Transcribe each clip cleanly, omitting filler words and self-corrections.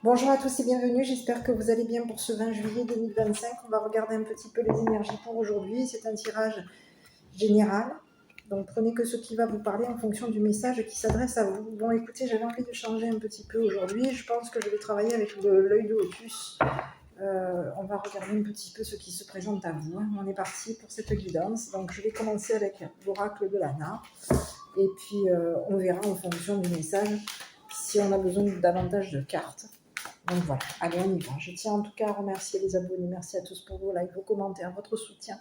Bonjour à tous et bienvenue, j'espère que vous allez bien pour ce 20 juillet 2025. On va regarder un petit peu les énergies pour aujourd'hui. C'est un tirage général, donc prenez que ce qui va vous parler en fonction du message qui s'adresse à vous. Bon écoutez, j'avais envie de changer un petit peu aujourd'hui. Je pense que je vais travailler avec l'œil de Lotus. On va regarder un petit peu ce qui se présente à vous. On est parti pour cette guidance. Donc je vais commencer avec l'oracle de Lana. Et puis on verra en fonction du message si on a besoin de davantage de cartes. Donc voilà, allez on y va. Je tiens en tout cas à remercier les abonnés. Merci à tous pour vos likes, vos commentaires, votre soutien,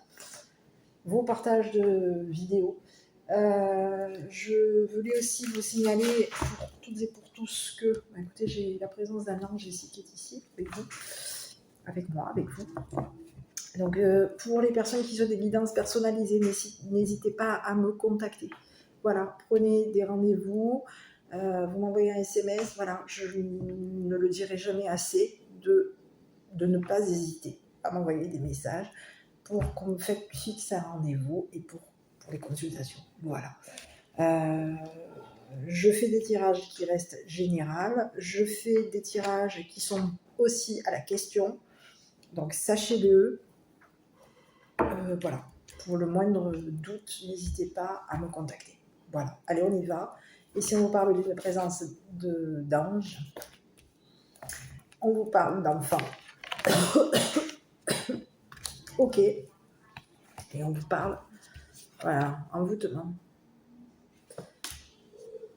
vos partages de vidéos. Je voulais aussi vous signaler pour toutes et pour tous que, écoutez, j'ai la présence d'un ange ici qui est ici, avec vous, avec moi, avec vous. Donc pour les personnes qui ont des guidances personnalisées, n'hésitez pas à me contacter. Voilà, prenez des rendez-vous. Vous m'envoyez un SMS, voilà, je ne le dirai jamais assez de ne pas hésiter à m'envoyer des messages pour qu'on fixe un rendez-vous et pour les consultations. Voilà. Je fais des tirages qui restent généraux, je fais des tirages qui sont aussi à la question, donc sachez-le. Voilà, pour le moindre doute, n'hésitez pas à me contacter. Voilà, allez, on y va. Et si on vous parle d'une présence d'ange, on vous parle d'enfant. Ok. Et on vous parle, voilà, envoûtement.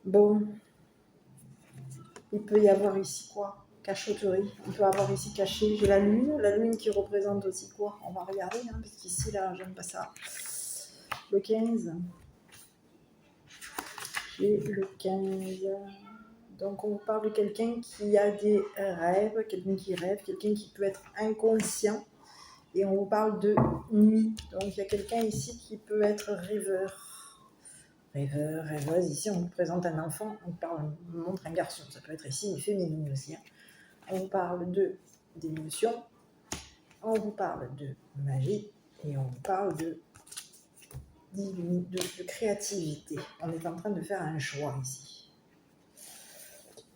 Bon, il peut y avoir ici quoi? Cachotterie. On peut avoir ici caché, j'ai la lune qui représente aussi quoi? On va regarder, hein, parce qu'ici, là, j'aime pas ça. Le 15. J'ai le 15. Donc, on vous parle de quelqu'un qui a des rêves, quelqu'un qui rêve, quelqu'un qui peut être inconscient. Et on vous parle de nuit. Donc, il y a quelqu'un ici qui peut être rêveur. Rêveur, rêveuse. Ici, on vous présente un enfant. On montre un garçon. Ça peut être ici une féminine aussi. Hein. On vous parle d'émotion. On vous parle de magie. Et on vous parle de créativité. On est en train de faire un choix ici.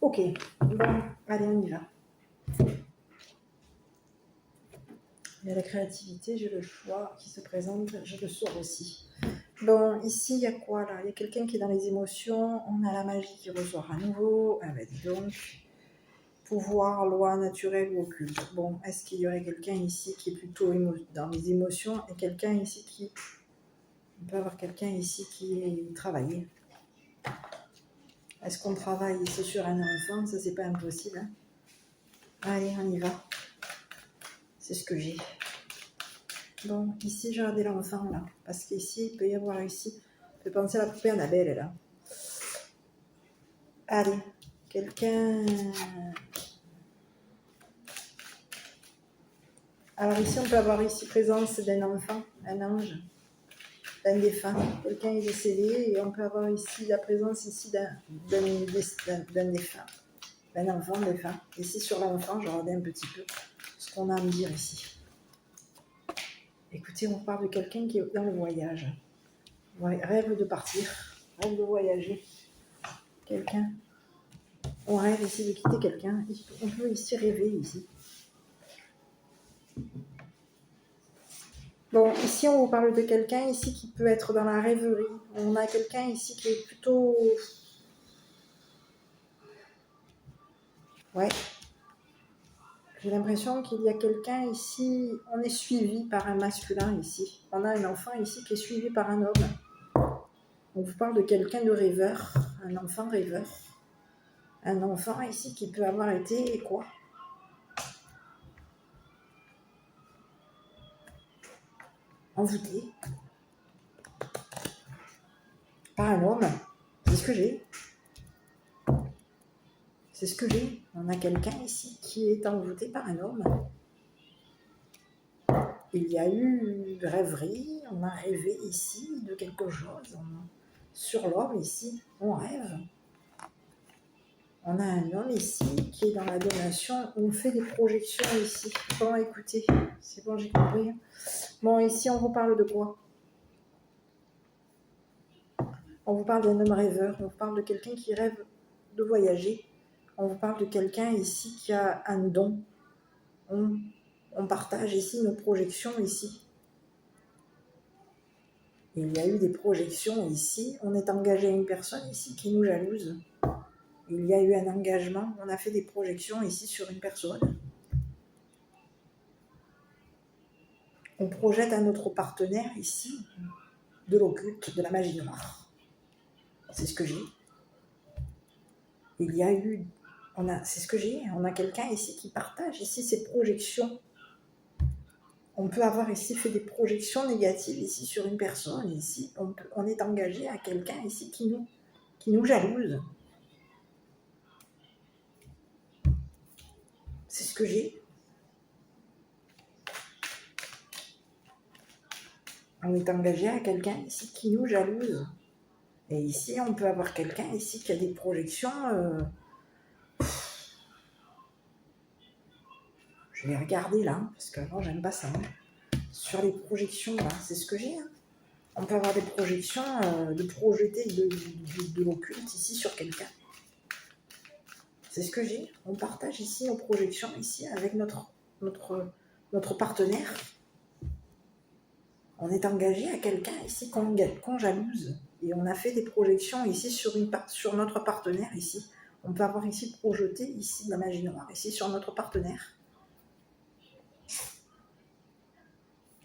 Ok, bon, allez, on y va. Il y a la créativité, j'ai le choix qui se présente, je le sors aussi. Bon, ici, il y a quoi là? Il y a quelqu'un qui est dans les émotions, on a la magie qui ressort à nouveau. Ah ben dis donc, pouvoir, loi naturelle ou occulte. Bon, est-ce qu'il y aurait quelqu'un ici qui est plutôt dans les émotions et quelqu'un ici qui... On peut avoir quelqu'un ici qui est travaillé. Est-ce qu'on travaille ici sur un enfant? Ça, c'est pas impossible. Hein. Allez, on y va. C'est ce que j'ai. Bon, ici, j'ai regardé l'enfant, là. Parce qu'ici, il peut y avoir ici... On peut penser à la poupée Annabelle, là. Allez, quelqu'un... Alors ici, on peut avoir ici présence d'un enfant, un ange, d'un défunt. Quelqu'un est décédé et on peut avoir ici la présence ici d'un défunt, d'un enfant défunt. Ici, sur l'enfant, je regarde un petit peu ce qu'on a à me dire ici. Écoutez, on parle de quelqu'un qui est dans le voyage. Ouais, rêve de partir, rêve de voyager. Quelqu'un. On rêve ici de quitter quelqu'un. On peut ici rêver ici. Bon, ici, on vous parle de quelqu'un ici qui peut être dans la rêverie. On a quelqu'un ici qui est plutôt... Ouais. J'ai l'impression qu'il y a quelqu'un ici... On est suivi par un masculin ici. On a un enfant ici qui est suivi par un homme. On vous parle de quelqu'un de rêveur. Un enfant rêveur. Un enfant ici qui peut avoir été... quoi? Envoûté. Par un homme. C'est ce que j'ai. C'est ce que j'ai. On a quelqu'un ici qui est envoûté par un homme. Il y a eu une rêverie, on a rêvé ici de quelque chose. Sur l'homme ici, on rêve. On a un homme ici qui est dans la donation. On fait des projections ici. Bon, écoutez, c'est bon, j'ai compris. Bon, ici, on vous parle de quoi? On vous parle d'un homme rêveur. On vous parle de quelqu'un qui rêve de voyager. On vous parle de quelqu'un ici qui a un don. On partage ici nos projections ici. Il y a eu des projections ici. On est engagé à une personne ici qui nous jalouse. Il y a eu un engagement. On a fait des projections ici sur une personne. On projette à notre partenaire ici de l'occulte, de la magie noire. C'est ce que j'ai. Il y a eu... c'est ce que j'ai. On a quelqu'un ici qui partage ici ses projections. On peut avoir ici fait des projections négatives ici sur une personne. Ici, on est engagé à quelqu'un ici qui nous jalouse. C'est ce que j'ai. On est engagé à quelqu'un ici qui nous jalouse. Et ici, on peut avoir quelqu'un ici qui a des projections. Je vais regarder là, parce qu'avant, j'aime pas ça. Sur les projections, là, c'est ce que j'ai. On peut avoir des projections de projeter de l'occulte ici sur quelqu'un. C'est ce que j'ai. On partage ici nos projections ici avec notre partenaire. On est engagé à quelqu'un ici qu'on jalouse. Et on a fait des projections ici sur notre partenaire ici. On peut avoir ici projeté ici de la magie noire ici sur notre partenaire.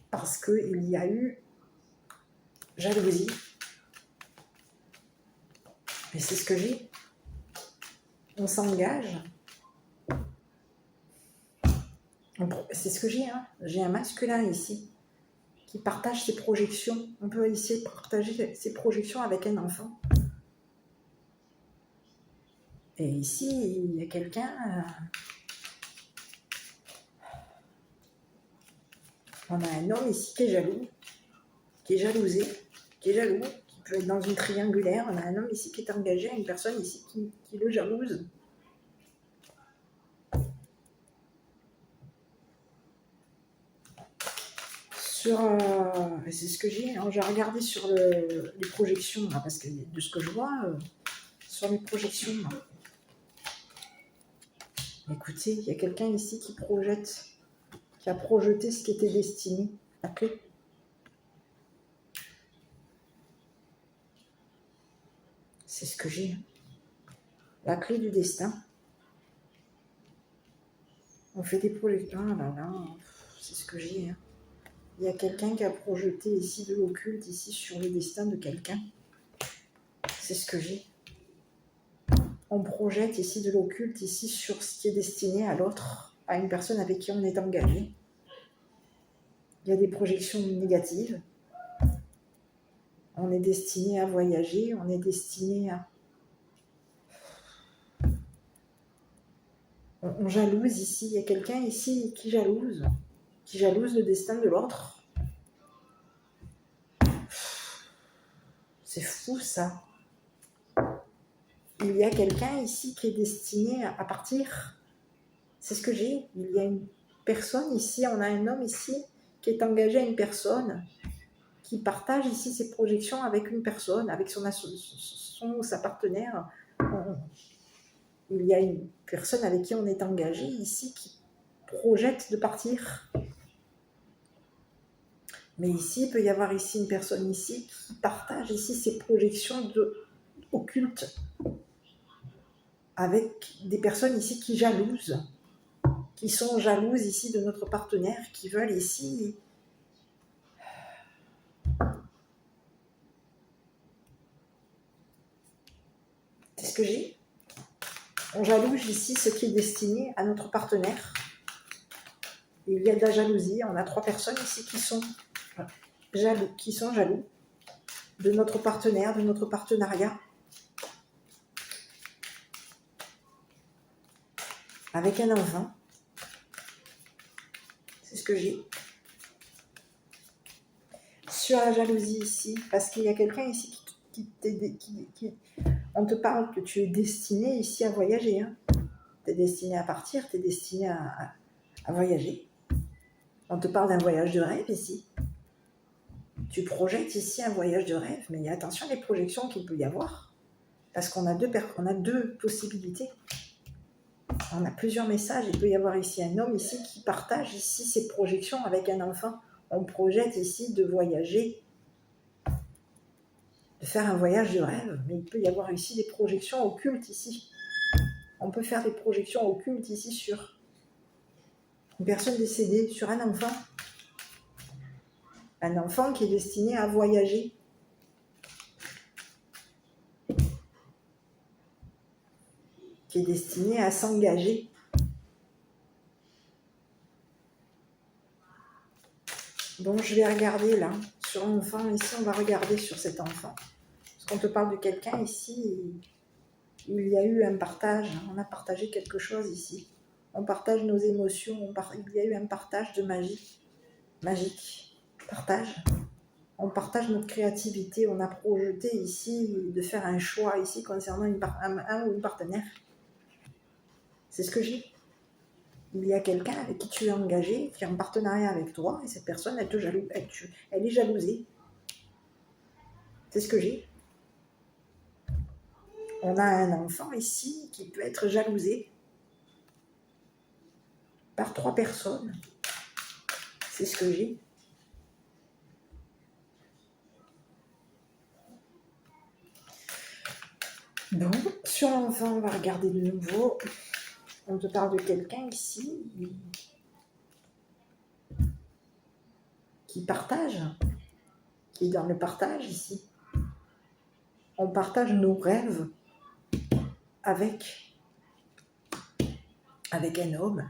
Parce qu'il y a eu jalousie. Et c'est ce que j'ai. On s'engage. C'est ce que j'ai. J'ai un masculin ici qui partage ses projections. On peut essayer de partager ses projections avec un enfant. Et ici, il y a quelqu'un... on a un homme ici qui est jaloux, qui est jalousé, qui est jaloux, qui peut être dans une triangulaire. On a un homme ici qui est engagé à une personne ici qui le jalouse. C'est ce que j'ai. J'ai regardé sur les projections, là, parce que de ce que je vois, sur les projections, là. Écoutez, il y a quelqu'un ici qui a projeté ce qui était destiné. La clé. C'est ce que j'ai. La clé du destin. On fait des projections. Ah là là, c'est ce que j'ai. Il y a quelqu'un qui a projeté ici de l'occulte, ici sur le destin de quelqu'un. C'est ce que j'ai. On projette ici de l'occulte, ici sur ce qui est destiné à l'autre, à une personne avec qui on est engagé. Il y a des projections négatives. On est destiné à voyager, on est destiné à... On jalouse ici, il y a quelqu'un ici qui jalouse le destin de l'autre. C'est fou ça. Il y a quelqu'un ici qui est destiné à partir. C'est ce que j'ai. Il y a une personne ici, on a un homme ici qui est engagé à une personne, qui partage ici ses projections avec une personne, avec sa partenaire. Il y a une personne avec qui on est engagé ici qui projette de partir. Mais ici, il peut y avoir ici une personne ici qui partage ici ses projections occultes avec des personnes ici qui jalousent, qui sont jalouses ici de notre partenaire, qui veulent ici... C'est ce que j'ai. On jalouse ici ce qui est destiné à notre partenaire. Il y a de la jalousie. On a 3 personnes ici qui sont jaloux de notre partenaire, de notre partenariat. Avec un enfant. C'est ce que j'ai. Sur la jalousie ici, parce qu'il y a quelqu'un ici qui on te parle que tu es destiné ici à voyager. Tu es destiné à partir, tu es destiné à voyager. On te parle d'un voyage de rêve ici. Tu projettes ici un voyage de rêve, mais attention les projections qu'il peut y avoir, parce qu'on a deux possibilités. on a plusieurs messages. Il peut y avoir ici un homme ici qui partage ici ses projections avec un enfant. On projette ici de voyager, de faire un voyage de rêve, mais il peut y avoir ici des projections occultes ici. On peut faire des projections occultes ici sur une personne décédée, sur un enfant. Un enfant qui est destiné à voyager. Qui est destiné à s'engager. Donc je vais regarder là, sur l'enfant, ici on va regarder sur cet enfant. Parce qu'on te parle de quelqu'un ici, où il y a eu un partage, on a partagé quelque chose ici. On partage nos émotions, il y a eu un partage de magie, magique, partage. On partage notre créativité, on a projeté ici de faire un choix ici concernant un ou une partenaire. C'est ce que j'ai. Il y a quelqu'un avec qui tu es engagé, qui est en partenariat avec toi, et cette personne, elle est jalousée. C'est ce que j'ai. On a un enfant ici qui peut être jalousé par 3 personnes. C'est ce que j'ai. Bon, sur l'enfant, on va regarder de nouveau. On te parle de quelqu'un ici qui partage, qui est dans le partage ici. On partage nos rêves avec un homme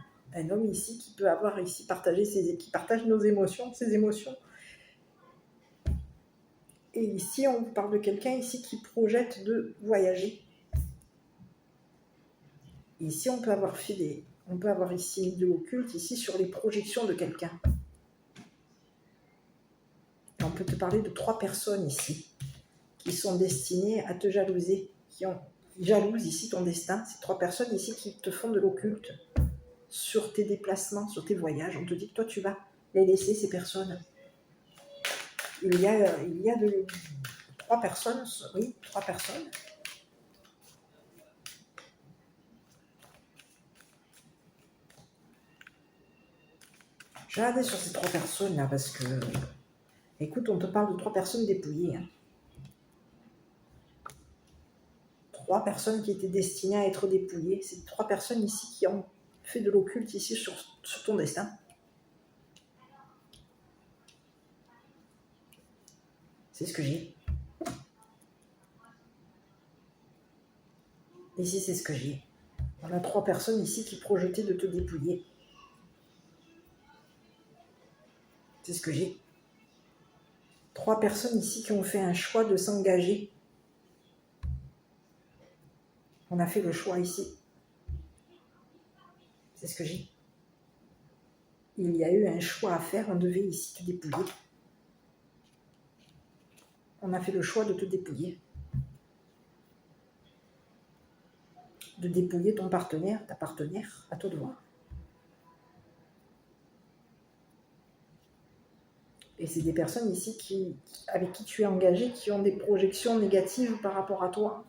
ici qui peut avoir ici qui partage nos émotions, ses émotions. Et ici, on parle de quelqu'un ici qui projette de voyager. Ici, on peut avoir ici de l'occulte ici sur les projections de quelqu'un. On peut te parler de 3 personnes ici qui sont destinées à te jalouser, qui jalousent ici ton destin. Ces 3 personnes ici qui te font de l'occulte sur tes déplacements, sur tes voyages. On te dit que toi, tu vas les laisser, ces personnes. Il y a 3 personnes, oui, 3 personnes. Je vais regarder sur ces 3 personnes là parce que, écoute, on te parle de 3 personnes dépouillées. 3 personnes qui étaient destinées à être dépouillées. C'est 3 personnes ici qui ont fait de l'occulte ici sur ton destin. C'est ce que j'ai. Ici, c'est ce que j'ai. On a 3 personnes ici qui projetaient de te dépouiller. C'est ce que j'ai. 3 personnes ici qui ont fait un choix de s'engager. On a fait le choix ici. C'est ce que j'ai. Il y a eu un choix à faire, on devait ici te dépouiller. On a fait le choix de te dépouiller. De dépouiller ton partenaire, ta partenaire, à toi de voir. Et c'est des personnes ici avec qui tu es engagé, qui ont des projections négatives par rapport à toi.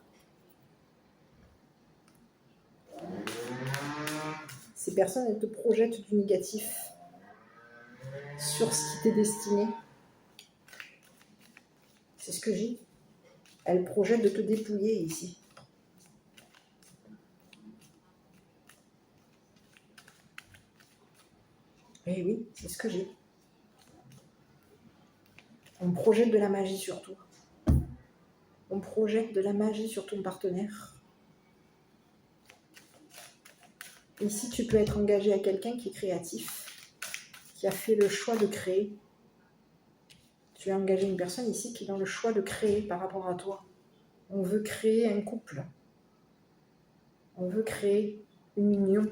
Ces personnes, elles te projettent du négatif sur ce qui t'est destiné. C'est ce que j'ai. Elles projettent de te dépouiller ici. Eh oui, c'est ce que j'ai. On projette de la magie sur toi. On projette de la magie sur ton partenaire. Ici, tu peux être engagé à quelqu'un qui est créatif, qui a fait le choix de créer. Tu as engagé une personne ici qui est dans le choix de créer par rapport à toi. On veut créer un couple. On veut créer une union.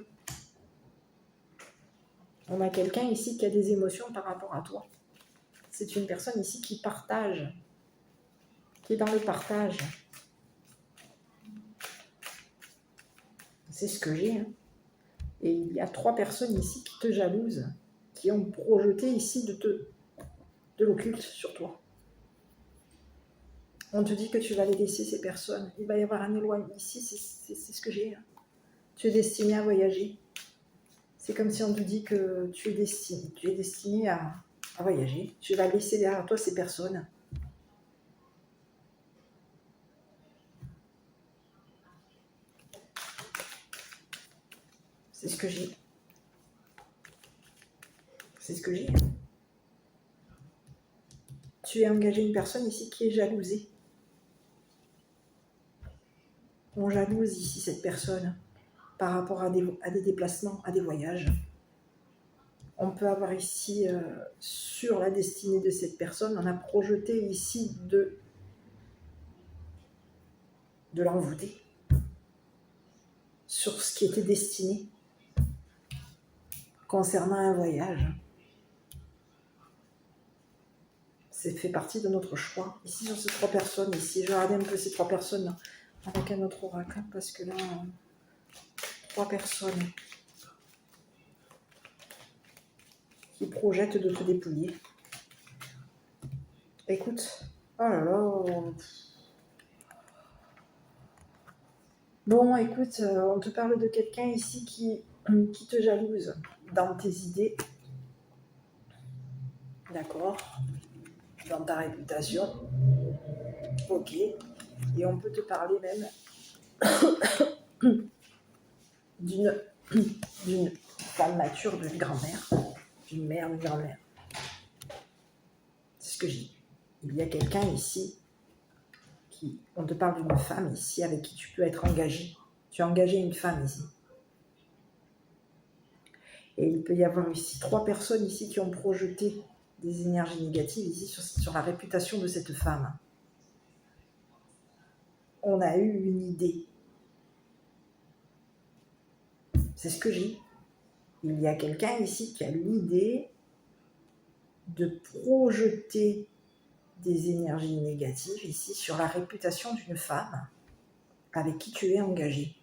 On a quelqu'un ici qui a des émotions par rapport à toi. C'est une personne ici qui partage, qui est dans le partage. C'est ce que j'ai. Et il y a 3 personnes ici qui te jalousent, qui ont projeté ici de l'occulte sur toi. On te dit que tu vas les laisser, ces personnes. Il va y avoir un éloignement ici, c'est ce que j'ai. Tu es destiné à voyager. C'est comme si on te dit que tu es destiné à voyager. Tu vas laisser derrière toi ces personnes. C'est ce que j'ai. C'est ce que j'ai. Tu es engagé une personne ici qui est jalousée. On jalouse ici cette personne par rapport à des déplacements, à des voyages. On peut avoir ici, sur la destinée de cette personne, on a projeté ici de l'envoûter sur ce qui était destiné concernant un voyage. C'est fait partie de notre choix. Ici, sur ces 3 personnes, ici, je vais regarder un peu ces 3 personnes avec un autre oracle, parce que là, 3 personnes qui projettent de te dépouiller. Écoute, oh là là. Bon, écoute, on te parle de quelqu'un ici qui te jalouse dans tes idées. D'accord. Dans ta réputation. Ok. Et on peut te parler même d'une femme mature, d'une grand-mère, d'une mère, d'une grand-mère. C'est ce que j'ai dit. Il y a quelqu'un ici on te parle d'une femme ici avec qui tu peux être engagé. Tu as engagé une femme ici. Et il peut y avoir ici 3 personnes ici qui ont projeté des énergies négatives ici sur la réputation de cette femme. On a eu une idée. C'est ce que j'ai. Il y a quelqu'un ici qui a l'idée de projeter des énergies négatives ici sur la réputation d'une femme avec qui tu es engagé.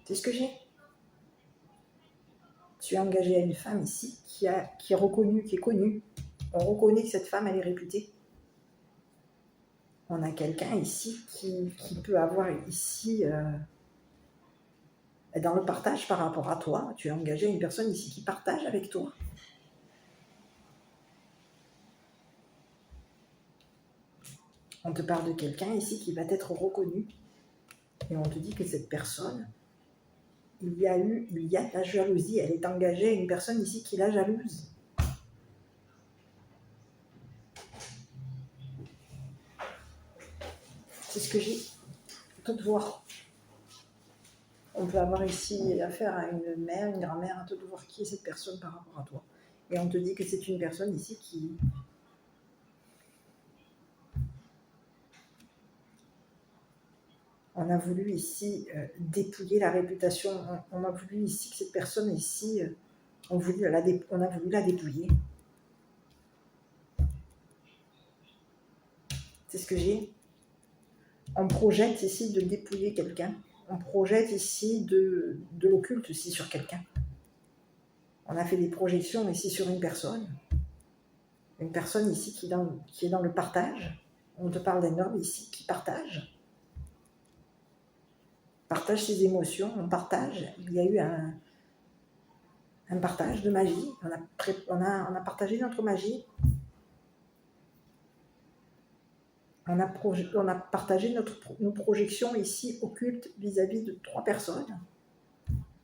C'est ce que j'ai. Tu es engagé à une femme ici qui est reconnue, qui est connue. On reconnaît que cette femme, elle est réputée. On a quelqu'un ici qui peut avoir ici, dans le partage par rapport à toi, tu es engagé à une personne ici qui partage avec toi. On te parle de quelqu'un ici qui va être reconnu. Et on te dit que cette personne, il y a de la jalousie. Elle est engagée à une personne ici qui la jalouse. C'est ce que j'ai. À te voir. On peut avoir ici affaire à une mère, une grand-mère, à te voir qui est cette personne par rapport à toi. Et on te dit que c'est une personne ici qui... On a voulu ici dépouiller la réputation. On a voulu ici que cette personne ici, on a voulu la dépouiller. C'est ce que j'ai. On projette ici de dépouiller quelqu'un. On projette ici de l'occulte ici sur quelqu'un. On a fait des projections ici sur une personne. Une personne ici qui est dans le partage. On te parle d'un homme ici qui partage ses émotions, on partage. Il y a eu un partage de magie. On a partagé notre magie. On a partagé nos projections ici occultes vis-à-vis de 3 personnes.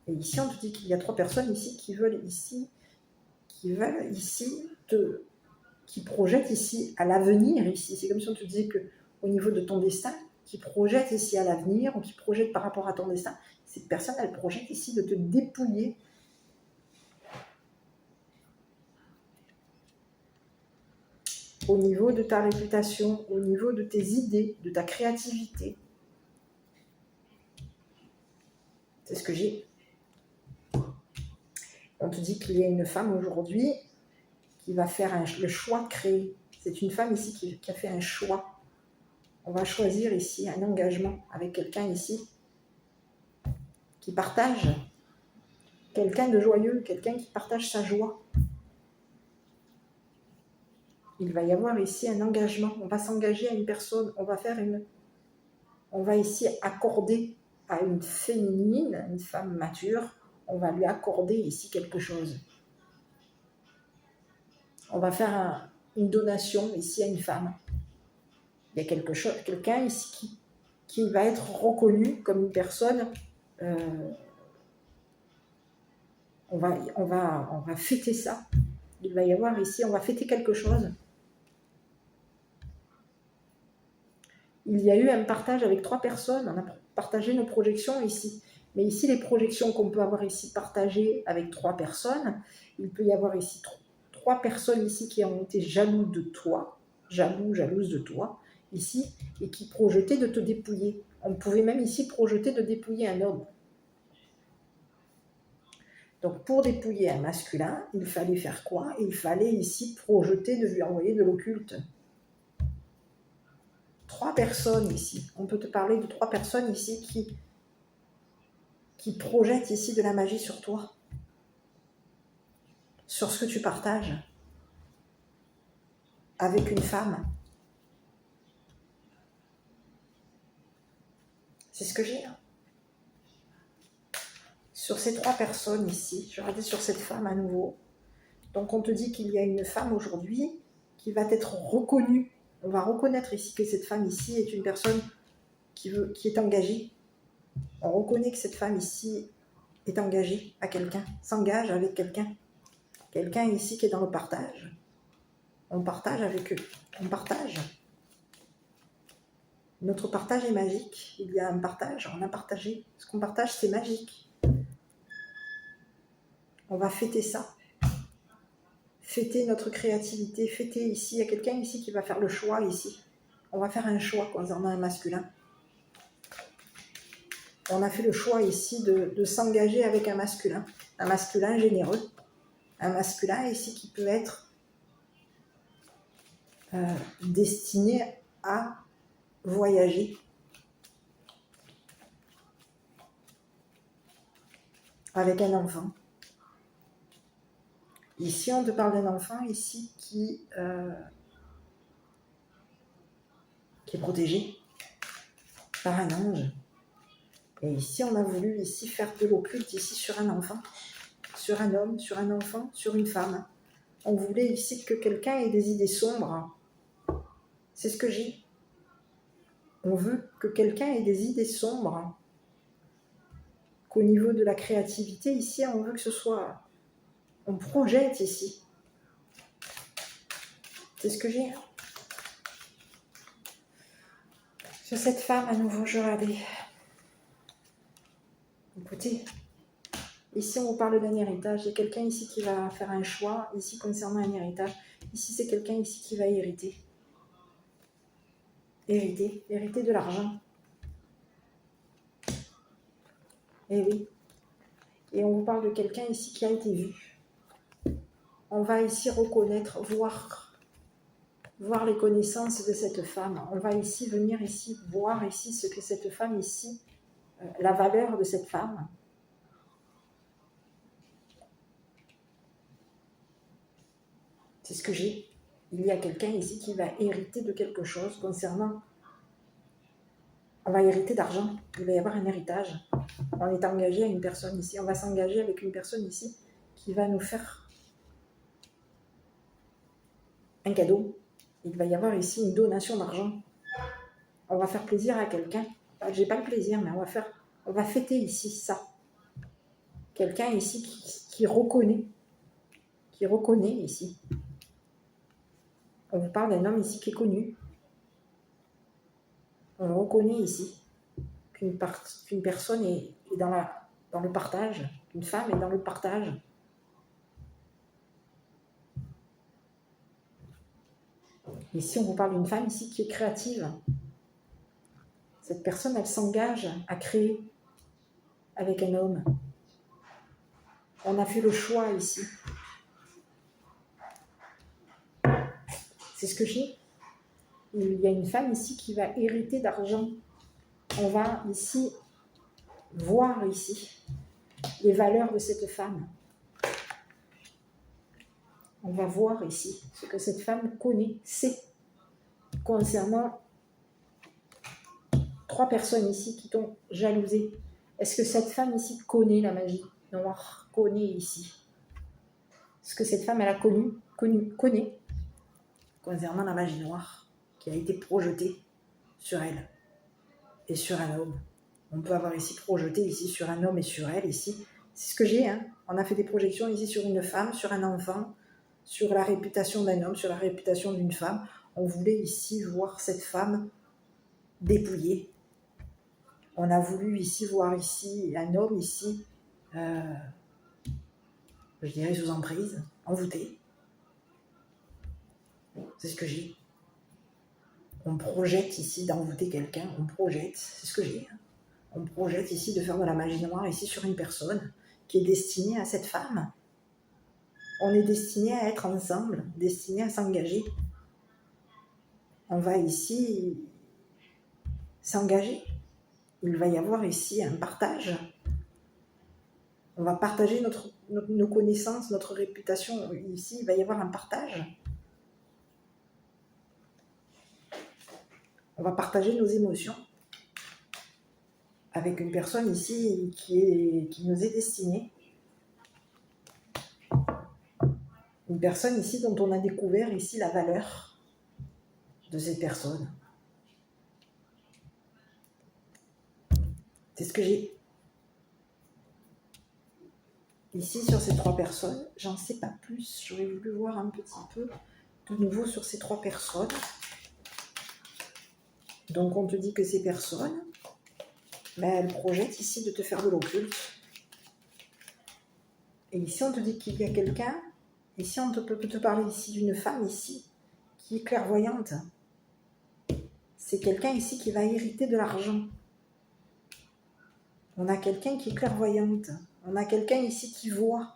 Et ici, on te dit qu'il y a 3 personnes ici qui projettent ici à l'avenir ici. C'est comme si on te disait qu'au niveau de ton destin, qui projette ici à l'avenir ou qui projette par rapport à ton destin, cette personne, elle projette ici de te dépouiller. Au niveau de ta réputation, au niveau de tes idées, de ta créativité. C'est ce que j'ai. On te dit qu'il y a une femme aujourd'hui qui va faire le choix de créer. C'est une femme ici qui a fait un choix. On va choisir ici un engagement avec quelqu'un ici qui partage, quelqu'un de joyeux, quelqu'un qui partage sa joie. Il va y avoir ici un engagement. On va s'engager à une personne. On va ici accorder à une féminine, une femme mature, on va lui accorder ici quelque chose. On va faire une donation ici à une femme. Il y a quelqu'un ici qui va être reconnu comme une personne. On va fêter ça. Il va y avoir ici, on va fêter quelque chose. Il y a eu un partage avec 3 personnes. On a partagé nos projections ici. Mais ici, les projections qu'on peut avoir ici partagées avec 3 personnes, il peut y avoir ici 3 personnes ici qui ont été jaloux de toi, jalouses de toi, ici, et qui projetaient de te dépouiller. On pouvait même ici projeter de dépouiller un homme. Donc, pour dépouiller un masculin, il fallait faire quoi? Il fallait ici projeter de lui envoyer de l'occulte. 3 personnes ici. On peut te parler de 3 personnes ici qui projettent ici de la magie sur toi, sur ce que tu partages avec une femme. C'est ce que j'ai. Sur ces 3 personnes ici, je regardais sur cette femme à nouveau. Donc on te dit qu'il y a une femme aujourd'hui qui va être reconnue. On va reconnaître ici que cette femme ici est une personne qui est engagée. On reconnaît que cette femme ici est engagée à quelqu'un, s'engage avec quelqu'un. Quelqu'un ici qui est dans le partage. On partage avec eux. On partage. Notre partage est magique. Il y a un partage, on a partagé. Ce qu'on partage, c'est magique. On va fêter ça. Fêter notre créativité. Fêter ici. Il y a quelqu'un ici qui va faire le choix ici. On va faire un choix concernant un masculin. On a fait le choix ici de s'engager avec un masculin généreux. Un masculin ici qui peut être destiné à voyager avec un enfant. Ici, on te parle d'un enfant ici qui est protégé par un ange. Et ici, on a voulu ici faire de l'occulte ici sur un enfant, sur un homme, sur un enfant, sur une femme. On voulait ici que quelqu'un ait des idées sombres. C'est ce que j'ai. On veut que quelqu'un ait des idées sombres. Qu'au niveau de la créativité, ici, on veut que ce soit... On projette ici. C'est ce que j'ai. Sur cette femme, à nouveau, je regardais. Écoutez, ici, on vous parle d'un héritage. Il y a quelqu'un ici qui va faire un choix, ici, concernant un héritage. Ici, c'est quelqu'un ici qui va hériter. Hériter de l'argent. Eh oui. Et on vous parle de quelqu'un ici qui a été vu. On va ici reconnaître, voir les connaissances de cette femme. On va ici venir ici, voir ici ce que cette femme ici, la valeur de cette femme. C'est ce que j'ai. Il y a quelqu'un ici qui va hériter de quelque chose concernant... On va hériter d'argent. Il va y avoir un héritage. On est engagé à une personne ici. On va s'engager avec une personne ici qui va nous faire un cadeau. Il va y avoir ici une donation d'argent. On va faire plaisir à quelqu'un. J'ai pas le plaisir, mais on va fêter ici ça. Quelqu'un ici qui reconnaît ici. On vous parle d'un homme ici qui est connu. On reconnaît ici qu'une personne est dans le partage, qu'une femme est dans le partage. Ici, on vous parle d'une femme ici qui est créative. Cette personne, elle s'engage à créer avec un homme. On a fait le choix ici. C'est ce que j'ai. Il y a une femme ici qui va hériter d'argent. On va ici voir ici les valeurs de cette femme. On va voir ici ce que cette femme connaît, sait concernant 3 personnes ici qui t'ont jalousé. Est-ce que cette femme ici connaît la magie noire, connaît ici? Est-ce que cette femme, elle a connaît concernant la magie noire qui a été projetée sur elle et sur un homme? On peut avoir ici projeté ici sur un homme et sur elle ici. C'est ce que j'ai, hein. On a fait des projections ici sur une femme, sur un enfant, sur la réputation d'un homme, sur la réputation d'une femme. On voulait ici voir cette femme dépouillée. On a voulu ici voir ici un homme ici, je dirais sous emprise, envoûté. C'est ce que j'ai. On projette ici d'envoûter quelqu'un, on projette, c'est ce que j'ai. On projette ici de faire de la magie noire ici sur une personne qui est destinée à cette femme. On est destiné à être ensemble, destiné à s'engager. On va ici s'engager. Il va y avoir ici un partage. On va partager nos connaissances, notre réputation. Ici, il va y avoir un partage. On va partager nos émotions avec une personne ici qui nous est destinée. Une personne ici dont on a découvert ici la valeur de cette personne. C'est ce que j'ai. Ici, sur ces 3 personnes, j'en sais pas plus. J'aurais voulu voir un petit peu de nouveau sur ces 3 personnes. Donc, on te dit que ces personnes, elles projettent ici de te faire de l'occulte. Et ici, on te dit qu'il y a quelqu'un. Ici, on peut te parler ici d'une femme ici qui est clairvoyante. C'est quelqu'un ici qui va hériter de l'argent. On a quelqu'un qui est clairvoyante. On a quelqu'un ici qui voit,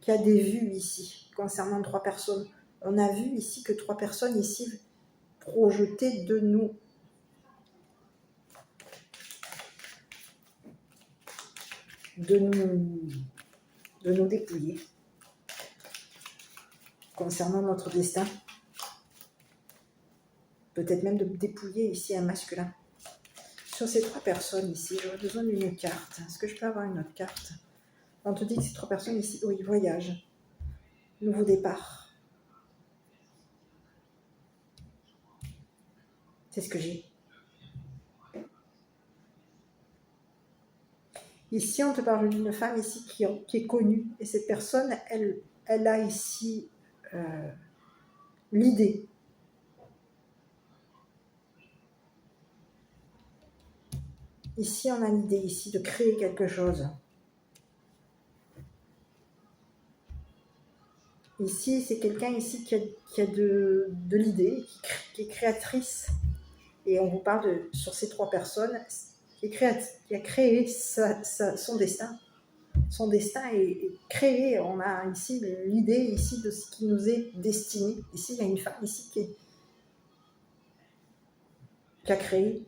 qui a des vues ici, concernant 3 personnes. On a vu ici que 3 personnes ici projetaient de nous. De nous dépouiller. Concernant notre destin. Peut-être même de dépouiller ici un masculin. Sur ces 3 personnes ici, j'aurais besoin d'une carte. Est-ce que je peux avoir une autre carte? On te dit que ces 3 personnes ici, oui, voyage. Nouveau départ. C'est ce que j'ai. Ici, on te parle d'une femme ici qui est connue. Et cette personne, elle a ici l'idée. Ici, on a l'idée ici de créer quelque chose. Ici, c'est quelqu'un ici qui a de l'idée, qui est créatrice. Et on vous parle sur ces 3 personnes, qui a créé son destin. Son destin est créé. On a ici l'idée ici de ce qui nous est destiné. Ici, il y a une femme ici qui a créé.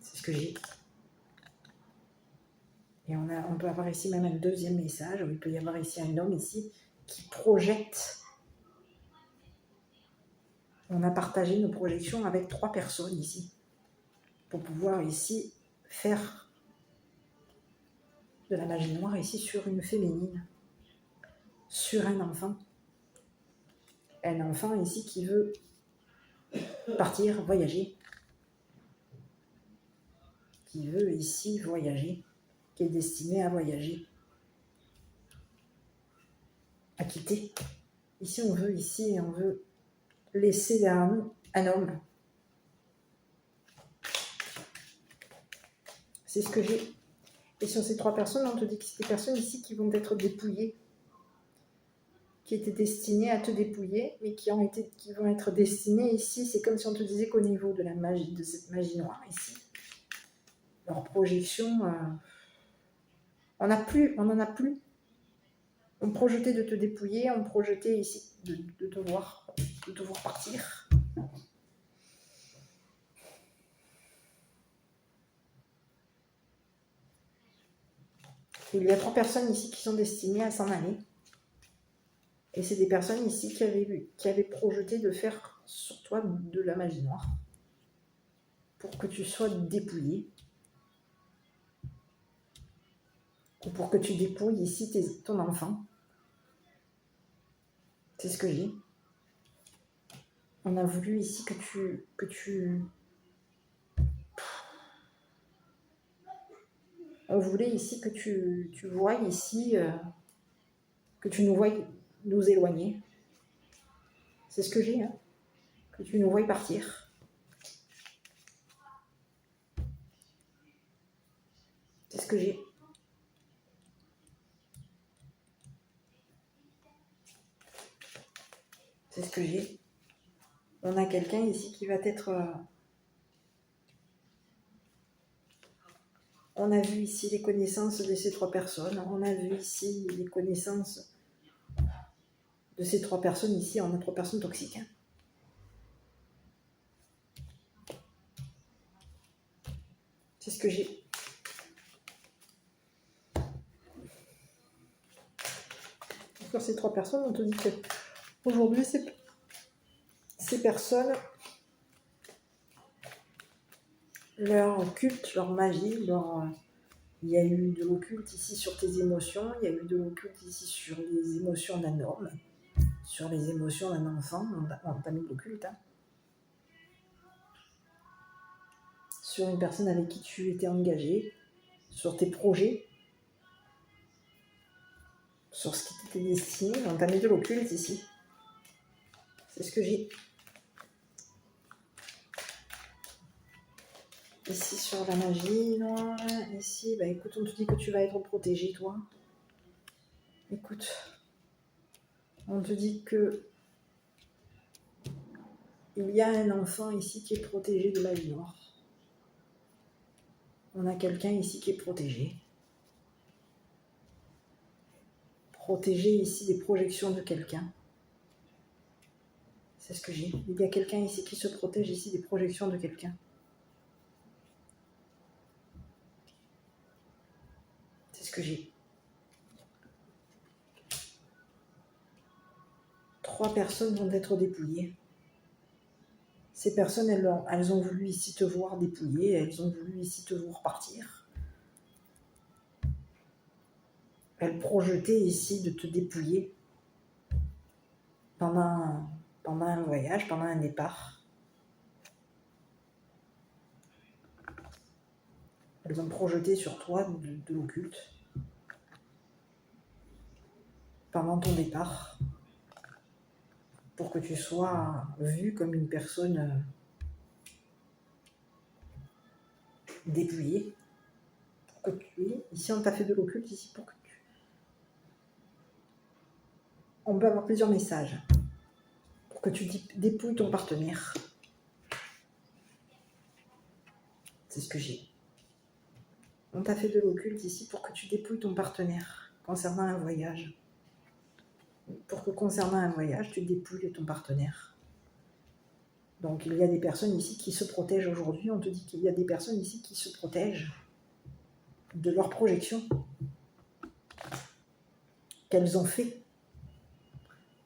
C'est ce que j'ai. Et on peut avoir ici même un deuxième message. Il peut y avoir ici un homme ici qui projette. On a partagé nos projections avec 3 personnes ici. Pour pouvoir ici faire de la magie noire ici sur une féminine. Sur un enfant. Un enfant ici qui veut partir, voyager. Qui veut ici voyager. Qui est destiné à voyager. À quitter. Ici, on veut laisser derrière nous un homme. C'est ce que j'ai. Et sur ces 3 personnes, on te dit que c'est des personnes ici qui vont être dépouillées, qui étaient destinées à te dépouiller, mais qui vont être destinées ici. C'est comme si on te disait qu'au niveau de la magie, de cette magie noire ici, leur projection, on n'en a plus. On projetait de te dépouiller, on projetait ici de te voir partir. Il y a 3 personnes ici qui sont destinées à s'en aller. Et c'est des personnes ici qui avaient projeté de faire sur toi de la magie noire pour que tu sois dépouillé. Ou pour que tu dépouilles ici ton enfant. C'est ce que j'ai. On a voulu ici que tu... On voulait ici que tu voies ici, que tu nous voies nous éloigner. C'est ce que j'ai, hein. Que tu nous voies partir. C'est ce que j'ai. C'est ce que j'ai. On a quelqu'un ici qui va être... On a vu ici les connaissances de ces 3 personnes. On a vu ici les connaissances de ces 3 personnes ici. On a 3 personnes toxiques. Hein. C'est ce que j'ai. Sur ces 3 personnes, on te dit que aujourd'hui, ces personnes, leur culte, leur magie, il y a eu de l'occulte ici sur tes émotions, il y a eu de l'occulte ici sur les émotions d'un homme, sur les émotions d'un enfant, on t'a mis de l'occulte, hein. Sur une personne avec qui tu étais engagé, sur tes projets, sur ce qui t'était destiné, on t'a mis de l'occulte ici. C'est ce que j'ai. Ici sur la magie, noire, ici, bah écoute, on te dit que tu vas être protégé, toi. Écoute, on te dit que il y a un enfant ici qui est protégé de magie noire. On a quelqu'un ici qui est protégé. Protégé ici des projections de quelqu'un. C'est ce que j'ai. Il y a quelqu'un ici qui se protège ici des projections de quelqu'un. C'est ce que j'ai. 3 personnes vont être dépouillées. Ces personnes, elles ont voulu ici te voir dépouillé, elles ont voulu ici te voir partir. Elles projetaient ici de te dépouiller pendant un voyage, pendant un départ. Elles ont projeté sur toi de l'occulte pendant ton départ pour que tu sois vu comme une personne dépouillée. Ici, on t'a fait de l'occulte, ici, pour que tu... On peut avoir plusieurs messages pour que tu dépouilles ton partenaire. C'est ce que j'ai. On t'a fait de l'occulte ici pour que tu dépouilles ton partenaire concernant un voyage. Pour que concernant un voyage, tu dépouilles ton partenaire. Donc il y a des personnes ici qui se protègent aujourd'hui. On te dit qu'il y a des personnes ici qui se protègent de leurs projections qu'elles ont fait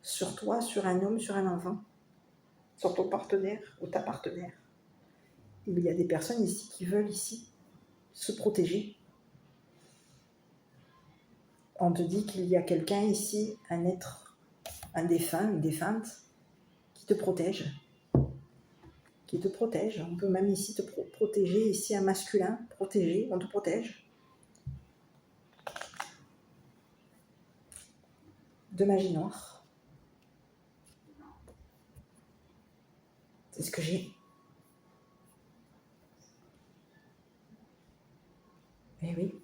sur toi, sur un homme, sur un enfant, sur ton partenaire ou ta partenaire. Il y a des personnes ici qui veulent ici se protéger. On te dit qu'il y a quelqu'un ici, un être, un défunt, une défunte, qui te protège. Qui te protège. On peut même ici te protéger, ici un masculin, protégé, on te protège. De magie noire. C'est ce que j'ai. Eh oui.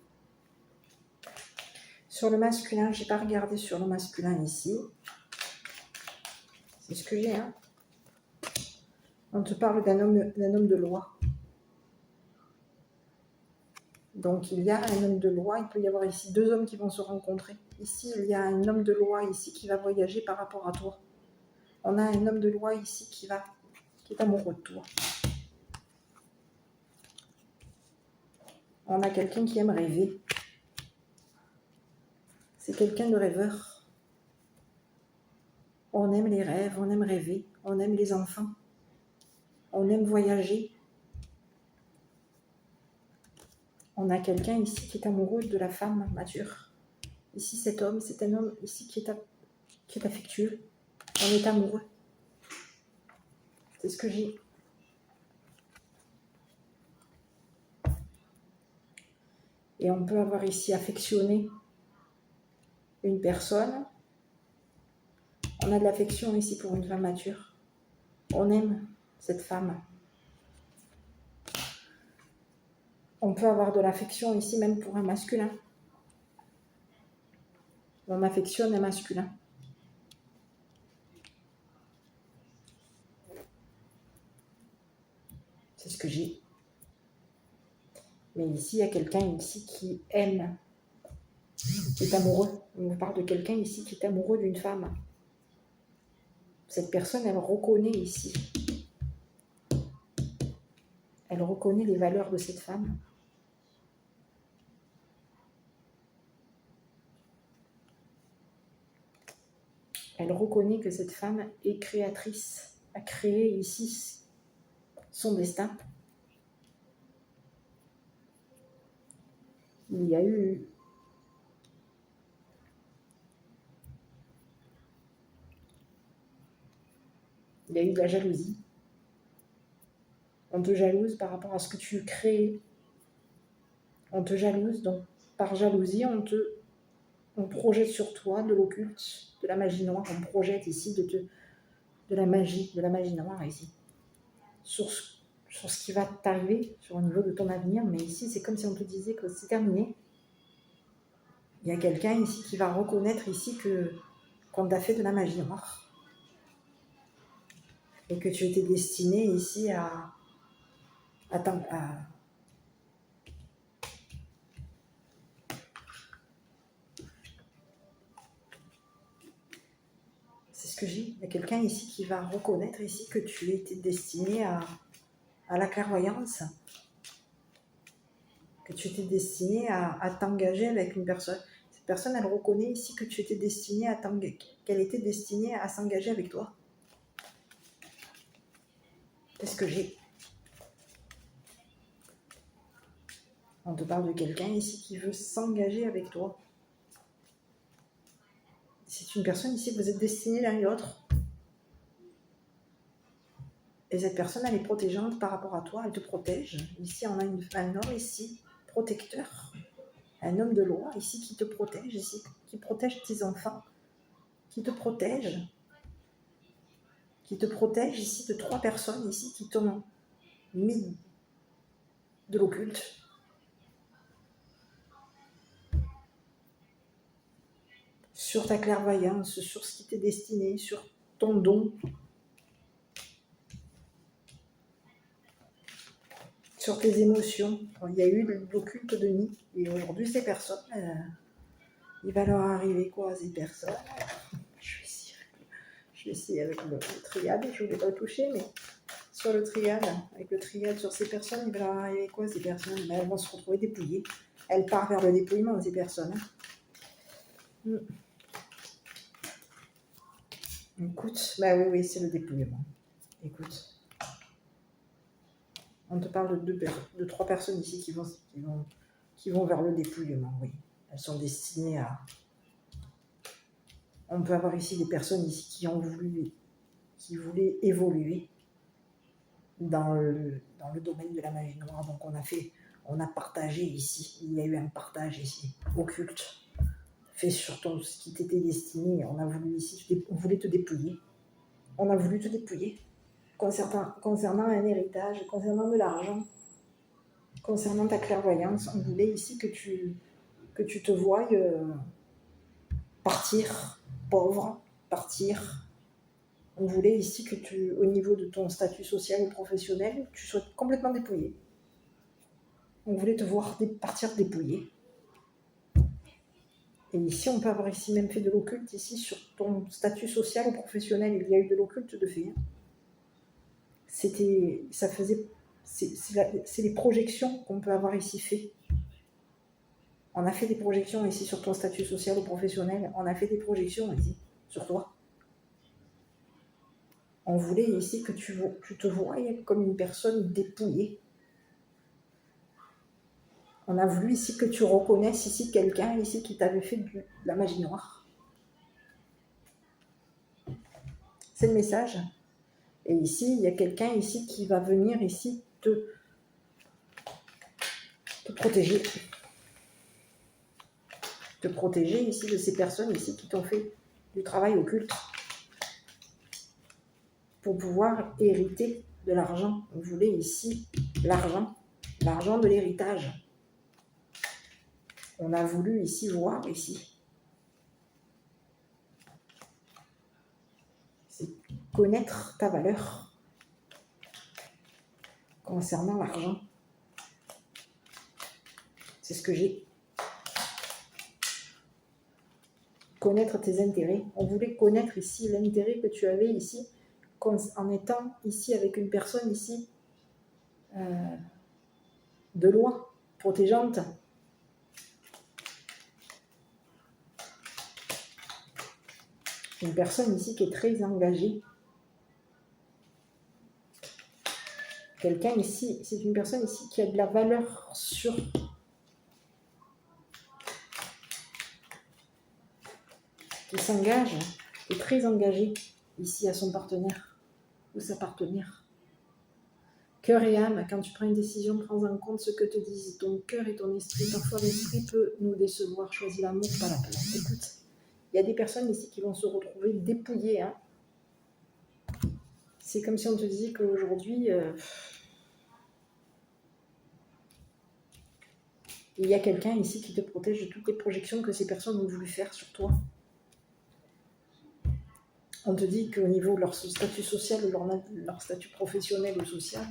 Sur le masculin, j'ai pas regardé sur le masculin ici. C'est ce que j'ai, hein. On te parle d'un homme de loi. Donc il y a un homme de loi, il peut y avoir ici 2 hommes qui vont se rencontrer. Ici, il y a un homme de loi ici qui va voyager par rapport à toi. On a un homme de loi ici qui est amoureux de toi. On a quelqu'un qui aime rêver. C'est quelqu'un de rêveur. On aime les rêves, on aime rêver, on aime les enfants, on aime voyager. On a quelqu'un ici qui est amoureux de la femme mature. Ici, cet homme, c'est un homme ici qui est affectueux. On est amoureux. C'est ce que j'ai. Et on peut avoir ici affectionné une personne. On a de l'affection ici pour une femme mature. On aime cette femme. On peut avoir de l'affection ici même pour un masculin. On affectionne un masculin. C'est ce que j'ai. Mais ici, il y a quelqu'un ici qui aime, qui est amoureux. On vous parle de quelqu'un ici qui est amoureux d'une femme. Cette personne, elle reconnaît ici. Elle reconnaît les valeurs de cette femme. Elle reconnaît que cette femme est créatrice, a créé ici son destin. Il y a eu de la jalousie. On te jalouse par rapport à ce que tu crées. On te jalouse, donc par jalousie, on projette sur toi de l'occulte, de la magie noire. On projette ici de la magie noire ici. Sur ce qui va t'arriver, sur le niveau de ton avenir. Mais ici, c'est comme si on te disait que c'est terminé. Il y a quelqu'un ici qui va reconnaître ici qu'on t'a fait de la magie noire. Et que tu étais destiné ici à c'est ce que j'ai. Il y a quelqu'un ici qui va reconnaître ici que tu étais destiné à la clairvoyance. Que tu étais destiné à t'engager avec une personne. Cette personne, elle reconnaît ici que tu étais destiné qu'elle était destinée à s'engager avec toi. C'est ce que j'ai. On te parle de quelqu'un ici qui veut s'engager avec toi. C'est une personne ici, vous êtes destinés l'un et l'autre. Et cette personne, elle est protégeante par rapport à toi, elle te protège. Ici, on a un homme ici, protecteur. Un homme de loi ici qui te protège, ici, qui protège tes enfants, qui te protège ici de 3 personnes ici qui t'ont mis de l'occulte. Sur ta clairvoyance, sur ce qui t'est destiné, sur ton don, sur tes émotions. Il y a eu de l'occulte de nid. Et aujourd'hui, ces personnes, il va leur arriver quoi, ces personnes? Je vais essayer avec le triade, je ne voulais pas le toucher, mais sur le triade, avec le triade sur ces personnes, il va leur arriver quoi, ces personnes? Elles vont se retrouver dépouillées. Elles partent vers le dépouillement, ces personnes. Écoute, oui, c'est le dépouillement. Écoute, on te parle de 3 personnes ici qui vont vers le dépouillement, oui. Elles sont destinées à... On peut avoir ici des personnes ici qui voulaient évoluer dans le domaine de la magie noire. Donc on a partagé ici, il y a eu un partage ici, occulte, fait sur ce qui t'était destiné. On voulait te dépouiller. On a voulu te dépouiller concernant un héritage, concernant de l'argent, concernant ta clairvoyance. On voulait ici que tu te voies partir pauvre, partir. On voulait ici que au niveau de ton statut social ou professionnel, tu sois complètement dépouillé. On voulait te voir partir dépouillé. Et ici, on peut avoir ici même fait de l'occulte, ici, sur ton statut social ou professionnel. Il y a eu de l'occulte de fait. C'est les projections qu'on peut avoir ici fait. On a fait des projections ici sur ton statut social ou professionnel. On a fait des projections ici sur toi. On voulait ici que tu te voyais comme une personne dépouillée. On a voulu ici que tu reconnaisses ici quelqu'un ici qui t'avait fait de la magie noire. C'est le message. Et ici, il y a quelqu'un ici qui va venir ici te protéger. Te protéger ici de ces personnes ici qui t'ont fait du travail occulte pour pouvoir hériter de l'argent. On voulait ici l'argent de l'héritage. On a voulu ici voir ici. C'est connaître ta valeur concernant l'argent. C'est ce que j'ai. Connaître tes intérêts. On voulait connaître ici l'intérêt que tu avais ici en étant ici avec une personne ici de loi, protégeante. Une personne ici qui est très engagée. Quelqu'un ici, c'est une personne ici qui a de la valeur sûre. Qui s'engage, qui est très engagé ici à son partenaire ou sa partenaire. Cœur et âme, quand tu prends une décision, prends en compte ce que te disent ton cœur et ton esprit. Parfois l'esprit peut nous décevoir. Choisis l'amour, pas la peur. Écoute, il y a des personnes ici qui vont se retrouver dépouillées. Hein. C'est comme si on te disait qu'aujourd'hui, il y a quelqu'un ici qui te protège de toutes les projections que ces personnes ont voulu faire sur toi. On te dit qu'au niveau de leur statut social ou leur statut professionnel ou social,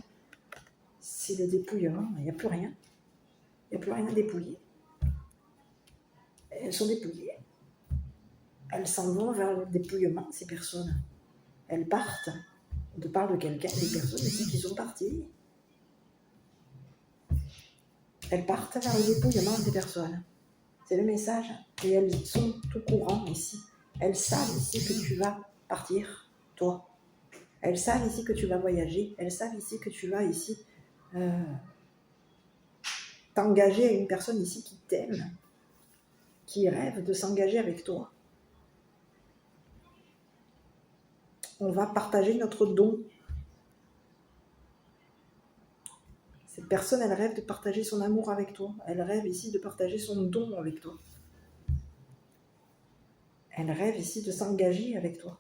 c'est le dépouillement. Il n'y a plus rien. Il n'y a plus rien à dépouiller. Elles sont dépouillées. Elles s'en vont vers le dépouillement, ces personnes. Elles partent. On te parle de quelqu'un, des personnes ici qui sont parties. Elles partent vers le dépouillement des personnes. C'est le message. Et elles sont au courant ici. Elles savent ici que tu vas partir, toi. Elles savent ici que tu vas voyager. Elles savent ici que tu vas ici t'engager à une personne ici qui t'aime, qui rêve de s'engager avec toi. On va partager notre don. Cette personne, elle rêve de partager son amour avec toi. Elle rêve ici de partager son don avec toi. Elle rêve ici de s'engager avec toi.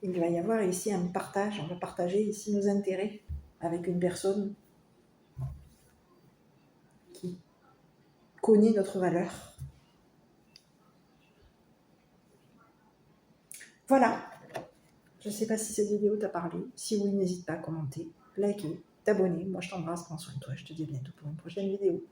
Il va y avoir ici un partage. On va partager ici nos intérêts avec une personne qui connaît notre valeur. Voilà. Je ne sais pas si cette vidéo t'a parlé. Si oui, n'hésite pas à commenter, liker, t'abonner. Moi, je t'embrasse, prends soin de toi. Je te dis à bientôt pour une prochaine vidéo.